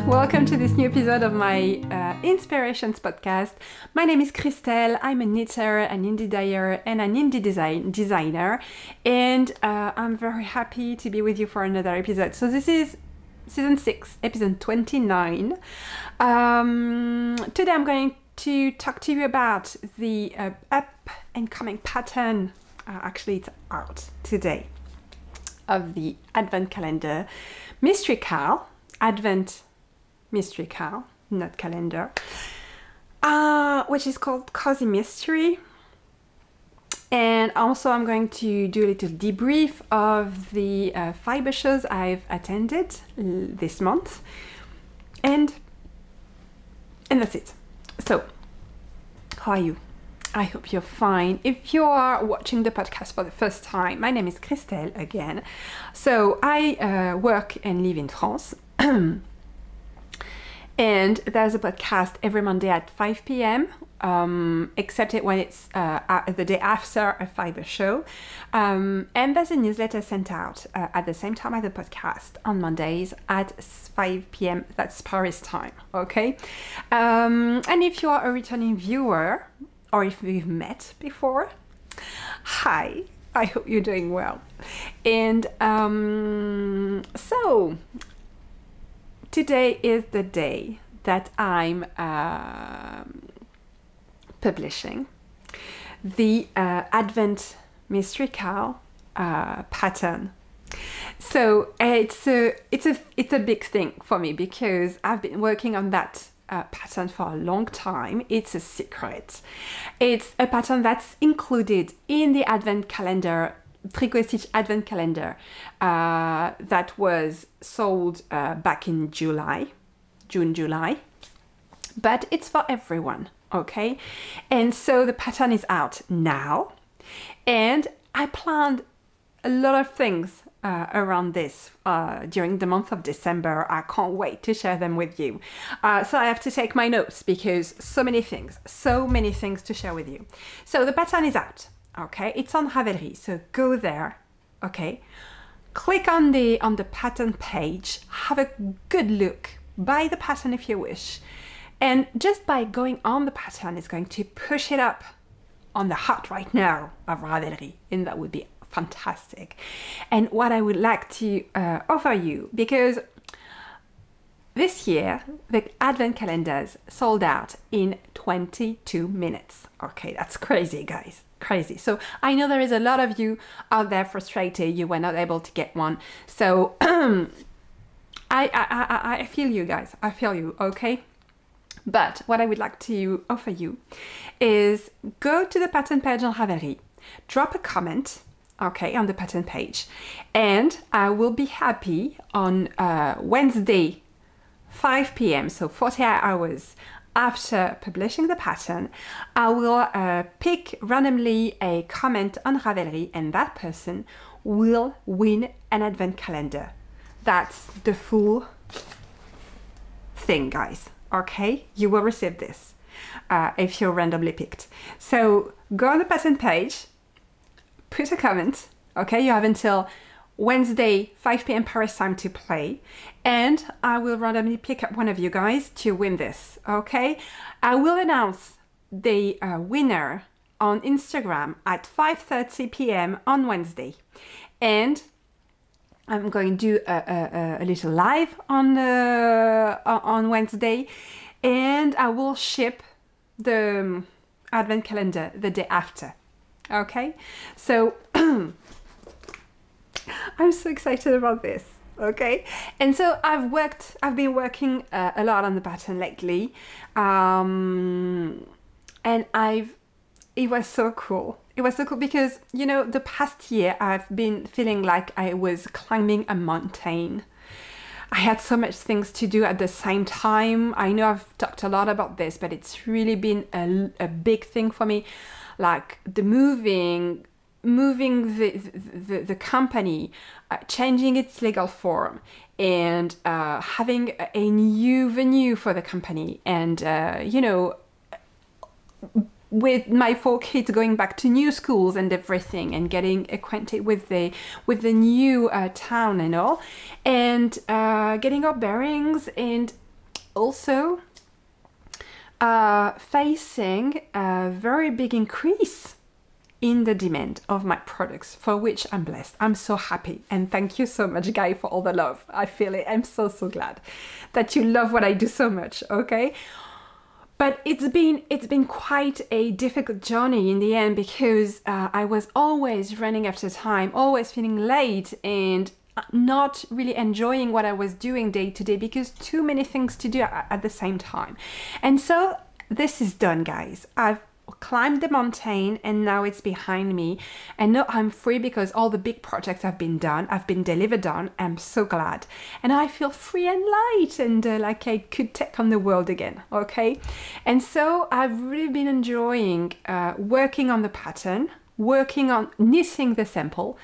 welcome to this new episode of my Inspirations podcast. My name is Christelle. I'm a knitter, an indie dyer, and an indie designer, and I'm very happy to be with you for another episode. So this is season 6, episode 29. Today I'm going to talk to you about the up and coming pattern. Actually, it's out today, of the Advent calendar Mystery Kal, Advent Mystery Kal, not calendar, which is called Cosy Mystery. And also I'm going to do a little debrief of the fiber shows I've attended this month, and that's it. So, how are you? I hope you're fine. If you are watching the podcast for the first time, my name is Christelle again. So I work and live in France. And there's a podcast every Monday at 5 p.m. Except when it's the day after a fiber show. And there's a newsletter sent out at the same time as the podcast on Mondays at 5 p.m. That's Paris time, okay? And if you are a returning viewer, or if we've met before, hi, I hope you're doing well. And so today is the day that I'm publishing the Advent Mystery Kal pattern. So it's a big thing for me because I've been working on that pattern for a long time. It's a secret. It's a pattern that's included in the Advent calendar, Tricot Stitch Advent calendar, that was sold back in June, July, but it's for everyone, okay? And so the pattern is out now, and I planned a lot of things around this during the month of December. I can't wait to share them with you. So I have to take my notes because so many things to share with you. So the pattern is out, okay? It's on Ravelry, so go there, okay? Click on the pattern page, have a good look, buy the pattern if you wish, and just by going on the pattern is going to push it up on the heart right now of Ravelry, and that would be fantastic. And what I would like to offer you, because this year the Advent calendars sold out in 22 minutes. Okay, that's crazy, guys, crazy. So I know there is a lot of you out there frustrated you were not able to get one. So I feel you guys, I feel you, okay? But what I would like to offer you is go to the pattern page on Ravelry, drop a comment, okay, on the pattern page, and I will be happy on Wednesday 5 p.m. so 48 hours after publishing the pattern. I will pick randomly a comment on Ravelry, and that person will win an Advent calendar. That's the full thing, guys, okay? You will receive this if you're randomly picked. So go on the pattern page, put a comment, okay? You have until Wednesday 5 p.m. Paris time to play, and I will randomly pick up one of you guys to win this, okay? I will announce the winner on Instagram at 5:30 p.m. on Wednesday, and I'm going to do a little live on Wednesday, and I will ship the Advent calendar the day after. Okay, so I'm so excited about this, okay? And so I've been working a lot on the pattern lately, and it was so cool. It was so cool because, you know, the past year I've been feeling like I was climbing a mountain. I had so much things to do at the same time. I know I've talked a lot about this, but it's really been a big thing for me. Like the moving the company, changing its legal form, and having a new venue for the company, and you know, with my 4 kids going back to new schools and everything, and getting acquainted with the new town and all, and getting our bearings, and also facing a very big increase in the demand of my products, for which I'm blessed. I'm so happy, and thank you so much, Guy, for all the love. I feel it. I'm so glad that you love what I do so much. Okay, but it's been quite a difficult journey in the end, because I was always running after time, always feeling late, and not really enjoying what I was doing day to day, because too many things to do at the same time. And so this is done, guys. I've climbed the mountain, and now it's behind me, and now I'm free because all the big projects have been done, have been delivered on. I'm so glad, and I feel free and light, and like I could take on the world again. Okay, and so I've really been enjoying working on the pattern, working on knitting the sample,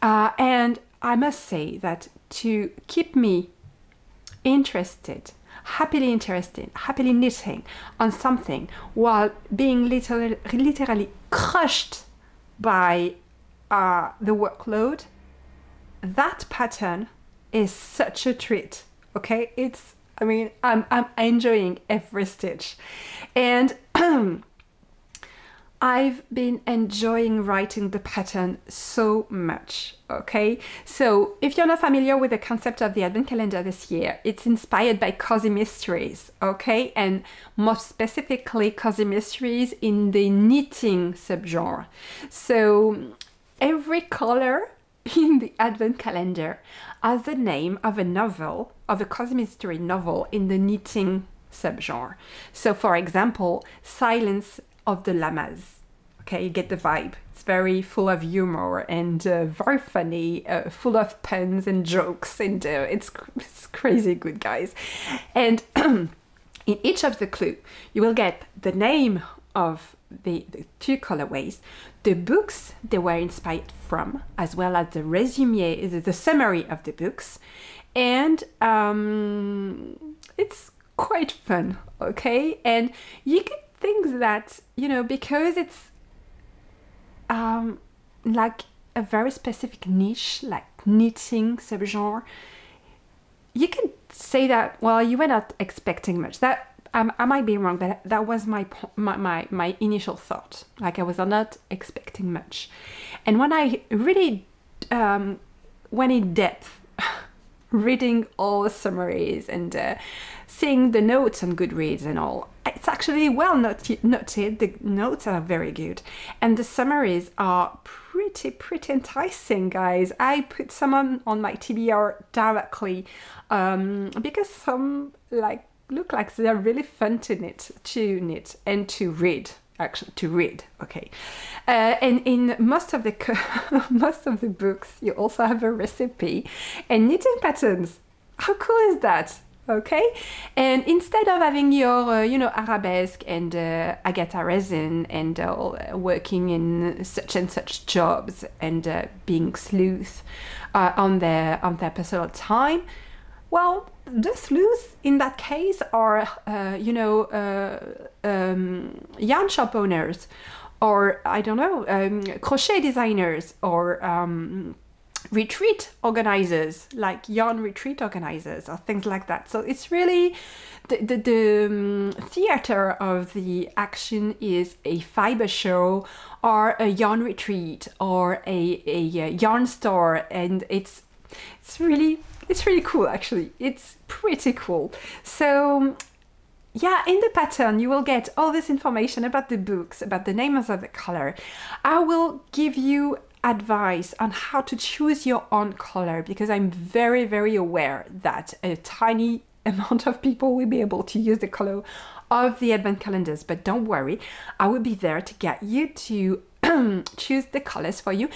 and I must say that to keep me interested, happily knitting on something while being literally crushed by the workload, that pattern is such a treat. Okay, I'm enjoying every stitch, and I've been enjoying writing the pattern so much. Okay, so if you're not familiar with the concept of the advent calendar this year, it's inspired by Cosy Mysteries, okay, and more specifically Cosy Mysteries in the knitting subgenre. So every color in the advent calendar has the name of a novel, of a Cosy Mystery novel in the knitting subgenre. So for example, Silence of the Llamas. Okay, you get the vibe. It's very full of humor and very funny, full of puns and jokes, and it's crazy good, guys. And in each of the clues, you will get the name of the two colorways, the books they were inspired from, as well as the resume, the summary of the books, and it's quite fun. Okay, and you get things that, you know, because it's like a very specific niche, like knitting subgenre, you can say that, well, you were not expecting much. That I might be wrong, but that was my initial thought. Like, I was not expecting much. And when I really went in depth, reading all the summaries and seeing the notes on Goodreads and all, it's actually well noted. The notes are very good, and the summaries are pretty enticing, guys. I put some on my TBR directly because some look like they're really fun to knit and to read. Actually, to read, okay. And in most of the books, you also have a recipe and knitting patterns. How cool is that? Okay, and instead of having your arabesque and Agatha resin and working in such and such jobs and being sleuth on their personal time, well, the sleuths in that case are yarn shop owners, or I don't know, crochet designers, or retreat organizers, like yarn retreat organizers or things like that. So it's really the theater of the action is a fiber show or a yarn retreat or a yarn store, and it's really cool. Actually, it's pretty cool. So yeah, in the pattern you will get all this information about the books, about the names of the color. I will give you advice on how to choose your own color, because I'm very aware that a tiny amount of people will be able to use the color of the advent calendars, but don't worry, I will be there to get you to choose the colors for you.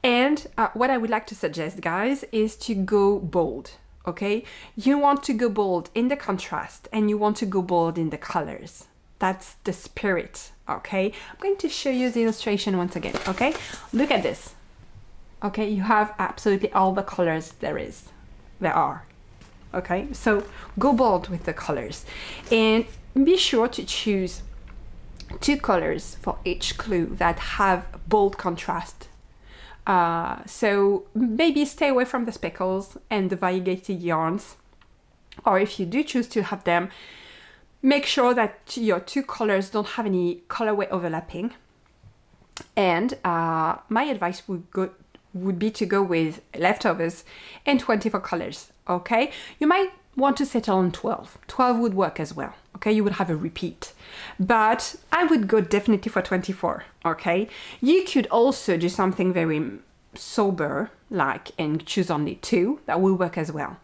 And what I would like to suggest, guys, is to go bold. Okay, you want to go bold in the contrast, and you want to go bold in the colors. That's the spirit. Okay, I'm going to show you the illustration once again. Okay, look at this. Okay, you have absolutely all the colors there are. Okay, so go bold with the colors, and be sure to choose 2 colors for each clue that have bold contrast. So maybe stay away from the speckles and the variegated yarns, or if you do choose to have them, make sure that your two colors don't have any colorway overlapping. And my advice would be to go with leftovers and 24 colors, okay? You might want to settle on 12. 12 would work as well, okay? You would have a repeat. But I would go definitely for 24, okay? You could also do something very sober, like, and choose only 2. That will work as well.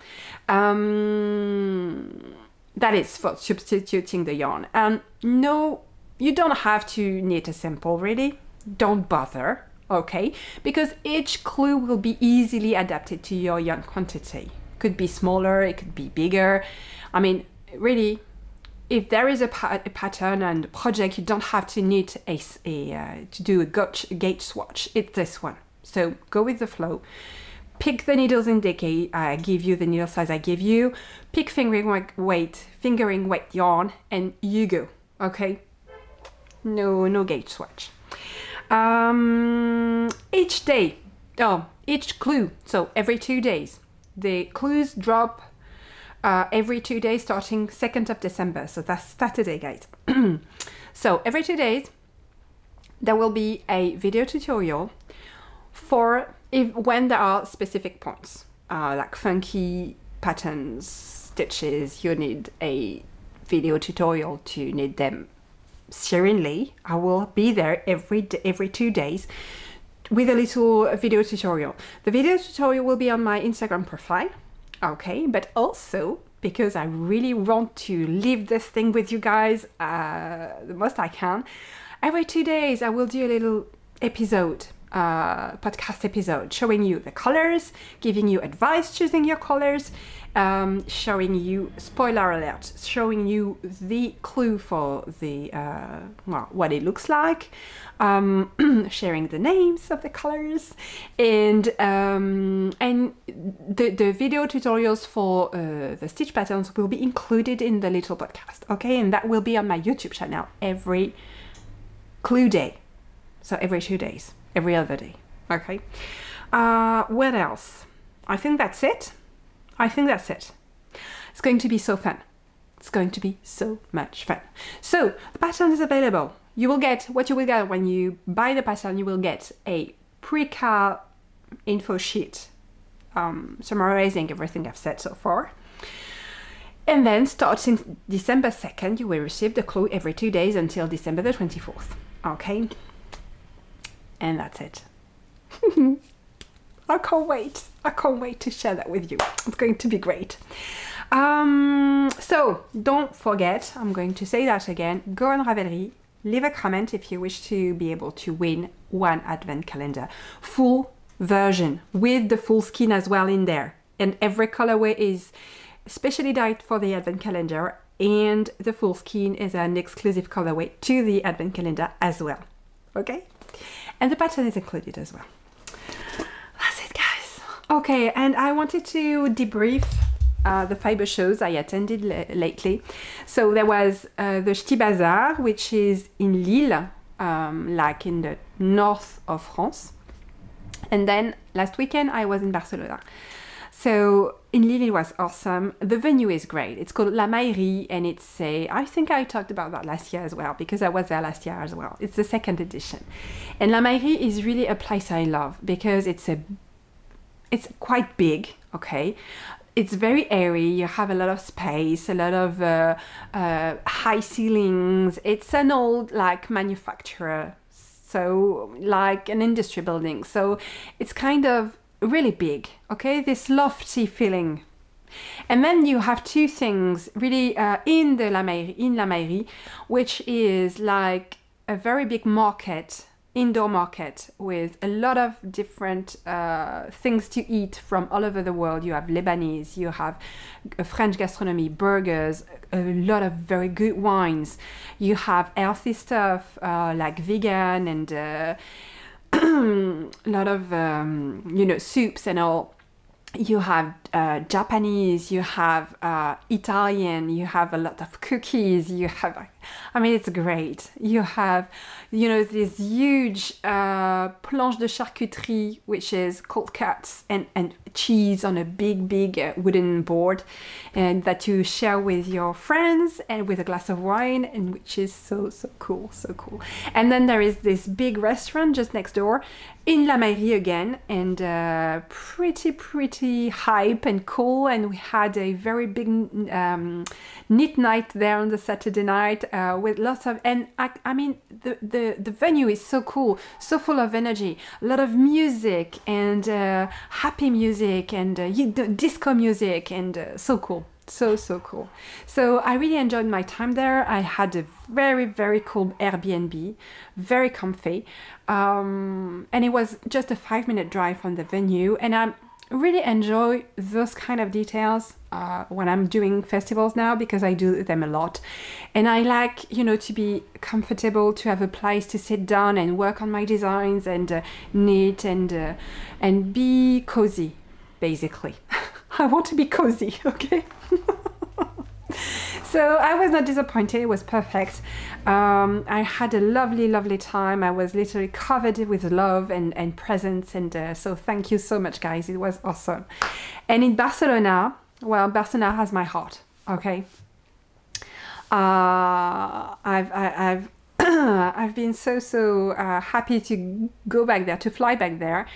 That is for substituting the yarn. And no, you don't have to knit a sample, really. Don't bother, okay? Because each clue will be easily adapted to your yarn quantity. Could be smaller, it could be bigger. I mean, really, if there is a pattern and project, you don't have to knit to do a gauge swatch. It's this one. So go with the flow. Pick the needles in Degrés. I give you the needle size I give you. Pick fingering weight yarn, and you go. Okay. No gauge swatch. Each clue. So every 2 days. The clues drop every 2 days starting 2nd of December. So that's Saturday, guys. So every 2 days, there will be a video tutorial for when there are specific points, like funky patterns, stitches. You need a video tutorial to knit them serenely. I will be there every 2 days with a little video tutorial. The video tutorial will be on my Instagram profile, okay? But also, because I really want to leave this thing with you guys the most I can, every 2 days I will do a little episode, podcast episode, showing you the colors, giving you advice choosing your colors, showing you, spoiler alert, showing you the clue for the what it looks like, sharing the names of the colors, and the video tutorials for the stitch patterns will be included in the little podcast, okay? And that will be on my YouTube channel every clue day, so every 2 days, every other day, okay? What else? I think that's it. It's going to be so fun. It's going to be so much fun. So the pattern is available. You will get what you will get when you buy the pattern. You will get a pre-Kal info sheet summarizing everything I've said so far. And then starting December 2nd, you will receive the clue every 2 days until December the 24th. Okay? And that's it. I can't wait. I can't wait to share that with you. It's going to be great. So don't forget, I'm going to say that again, go on Ravelry, leave a comment if you wish to be able to win one advent calendar. Full version with the full skein as well in there. And every colorway is specially dyed for the advent calendar, and the full skein is an exclusive colorway to the advent calendar as well. Okay? And the pattern is included as well. That's it, guys. Okay, and I wanted to debrief the fiber shows I attended lately. So there was the Ch'ti Bazaar, which is in Lille, like in the north of France. And then last weekend I was in Barcelona. So in Lille it was awesome. The venue is great. It's called La Maillerie, and it's I think I talked about that last year as well, because I was there last year as well. It's the 2nd edition. And La Maillerie is really a place I love because it's quite big, okay? It's very airy, you have a lot of space, a lot of high ceilings. It's an old like manufacturer, so like an industry building. So it's kind of really big, okay? This lofty feeling. And then you have two things really in La Maillerie, which is like a very big market, indoor market with a lot of different things to eat from all over the world. You have Lebanese, you have French gastronomy, burgers, a lot of very good wines. You have healthy stuff like vegan and a lot of you know, soups and all. You have Japanese, you have Italian, you have a lot of cookies, you have I mean, it's great. You have, you know, this huge planche de charcuterie, which is cold cuts and cheese on a big wooden board, and that you share with your friends and with a glass of wine, and which is so cool, so cool. And then there is this big restaurant just next door in La Mairie again, and pretty hype and cool. And we had a very big neat night there on the Saturday night with lots of, and I mean the venue is so cool, so full of energy, a lot of music and happy music and disco music, and so cool. So cool. So I really enjoyed my time there. I had a very cool Airbnb, very comfy, and it was just a 5-minute drive from the venue. And I really enjoy those kind of details when I'm doing festivals now, because I do them a lot, and I like, you know, to be comfortable, to have a place to sit down and work on my designs and knit and be cozy, basically. I want to be cozy, okay? So I was not disappointed. It was perfect. I had a lovely time. I was literally covered with love and presents, and so thank you so much, guys. It was awesome. And in Barcelona, well, Barcelona has my heart, okay? I've I've been so happy to go back there, to fly back there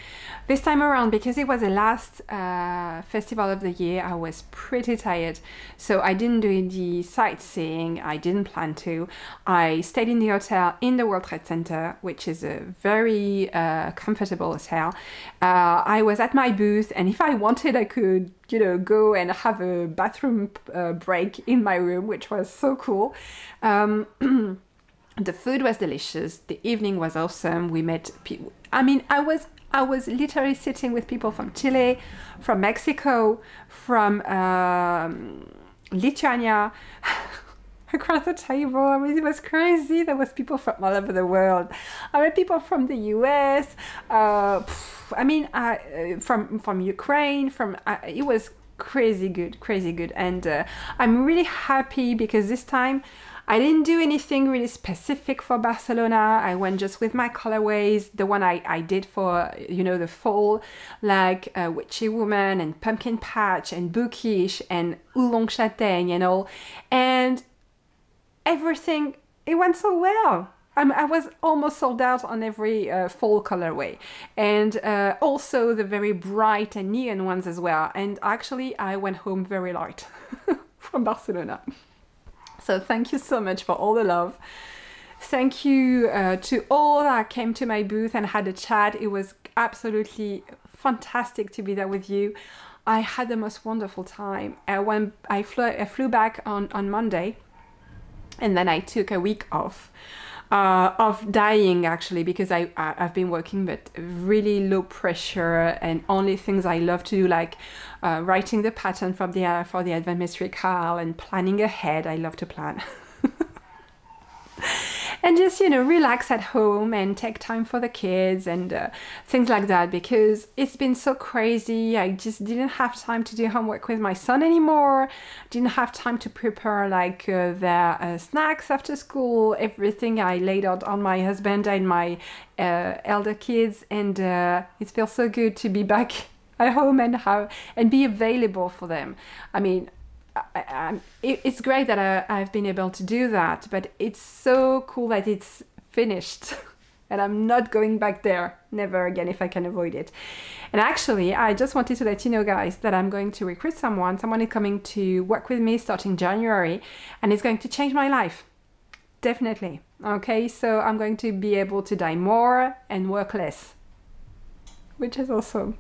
this time around, because it was the last festival of the year. I was pretty tired, so I didn't do the sightseeing. I didn't plan to. I stayed in the hotel in the World Trade Center, which is a very comfortable hotel. I was at my booth, and if I wanted, I could, you know, go and have a bathroom break in my room, which was so cool. The food was delicious. The evening was awesome. We met people. I mean, I was literally sitting with people from Chile, from Mexico, from Lithuania, across the table. I mean, it was crazy. There was people from all over the world. I met people from the US. From Ukraine. It was crazy good. And I'm really happy because this time I didn't do anything really specific for Barcelona. I went just with my colorways, the one I did for, you know, the fall, like Witchy Woman and Pumpkin Patch and Bookish and Oolong Châtaigne and all. And everything, it went so well. I was almost sold out on every fall colorway, and also the very bright and neon ones as well. And actually, I went home very light from Barcelona. So thank you so much for all the love. Thank you to all that came to my booth and had a chat. It was absolutely fantastic to be there with you. I had the most wonderful time. When I flew back on Monday, and then I took a week off dying, actually, because I've been working, but really low pressure and only things I love to do, like writing the pattern for the Advent Mystery Kal and planning ahead. I love to plan. And just, you know, relax at home and take time for the kids and things like that, because it's been so crazy. I just didn't have time to do homework with my son anymore. Didn't have time to prepare like their snacks after school. Everything I laid out on my husband and my elder kids, and it feels so good to be back at home and be available for them. I mean, it's great that I've been able to do that, but it's so cool that it's finished and I'm not going back there, never again, if I can avoid it. And actually, I just wanted to let you know, guys, that I'm going to recruit someone is coming to work with me starting January, and it's going to change my life, definitely. Okay, so I'm going to be able to die more and work less, which is awesome.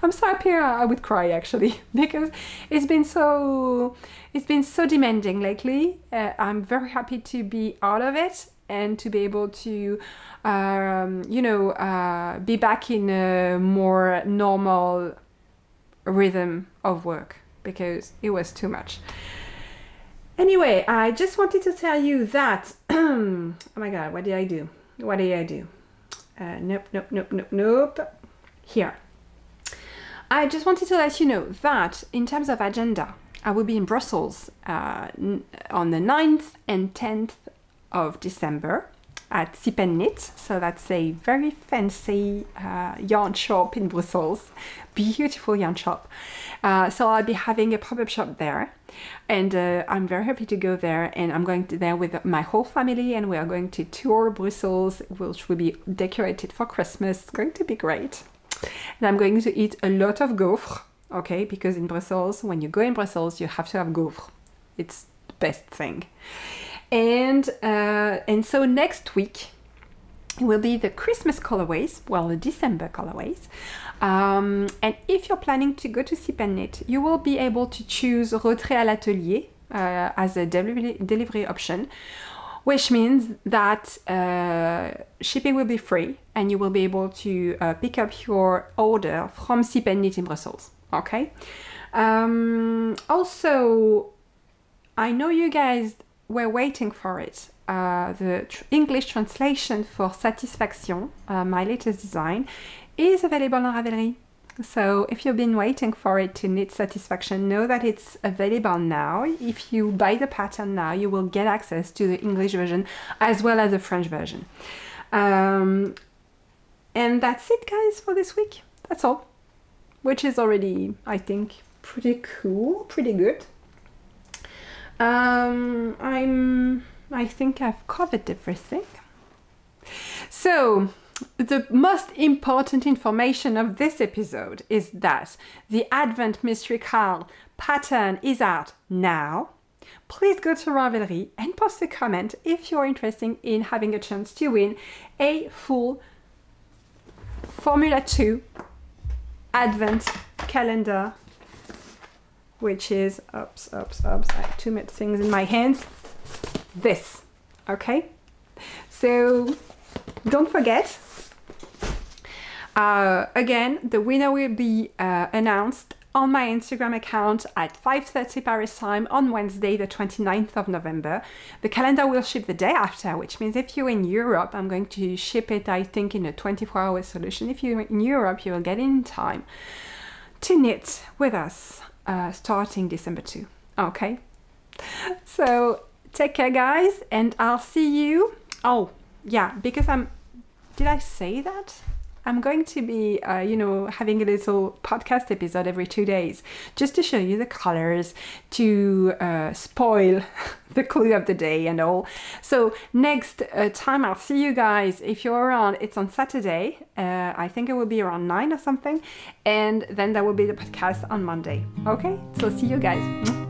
I'm so happy. I would cry, actually, because it's been so demanding lately. I'm very happy to be out of it and to be able to be back in a more normal rhythm of work, because it was too much. Anyway, I just wanted to tell you that oh my god, what did I do? Nope. Here. I just wanted to let you know that in terms of agenda, I will be in Brussels on the 9th and 10th of December at Sip and Knit. So that's a very fancy yarn shop in Brussels, beautiful yarn shop. So I'll be having a pop-up shop there, and I'm very happy to go there, and I'm going to there with my whole family, and we are going to tour Brussels, which will be decorated for Christmas. It's going to be great. And I'm going to eat a lot of gaufres, okay, because in Brussels, when you go in Brussels, you have to have gaufres. It's the best thing. And so next week will be the Christmas colorways, well, the December colorways. And if you're planning to go to Sip and Knit, you will be able to choose retrait à l'atelier as a delivery option, which means that shipping will be free and you will be able to pick up your order from Sip and Knit in Brussels, okay? Also, I know you guys were waiting for it. The English translation for Satisfaction, my latest design, is available on Ravelry. So if you've been waiting for it to knit Satisfaction, know that it's available now. If you buy the pattern now, you will get access to the English version as well as the French version. And that's it, guys, for this week. That's all. Which is already, I think, pretty cool, pretty good. I think I've covered everything. So, the most important information of this episode is that the Advent Mystery Kal pattern is out now. Please go to Ravelry and post a comment if you're interested in having a chance to win a full Formula 2 Advent calendar, which is, oops, I have too many things in my hands. This, okay? So don't forget, again, the winner will be announced on my Instagram account at 5:30 Paris time on Wednesday, the 29th of November. The calendar will ship the day after, which means if you're in Europe, I'm going to ship it, I think, in a 24-hour solution. If you're in Europe, you will get it in time to knit with us. Starting December 2, okay? So take care, guys, and I'll see you. Oh yeah, because did I say that? I'm going to be, having a little podcast episode every 2 days, just to show you the colors, to spoil the clue of the day and all. So next time I'll see you guys, if you're around, it's on Saturday. I think it will be around 9 or something. And then there will be the podcast on Monday. Okay, so see you guys.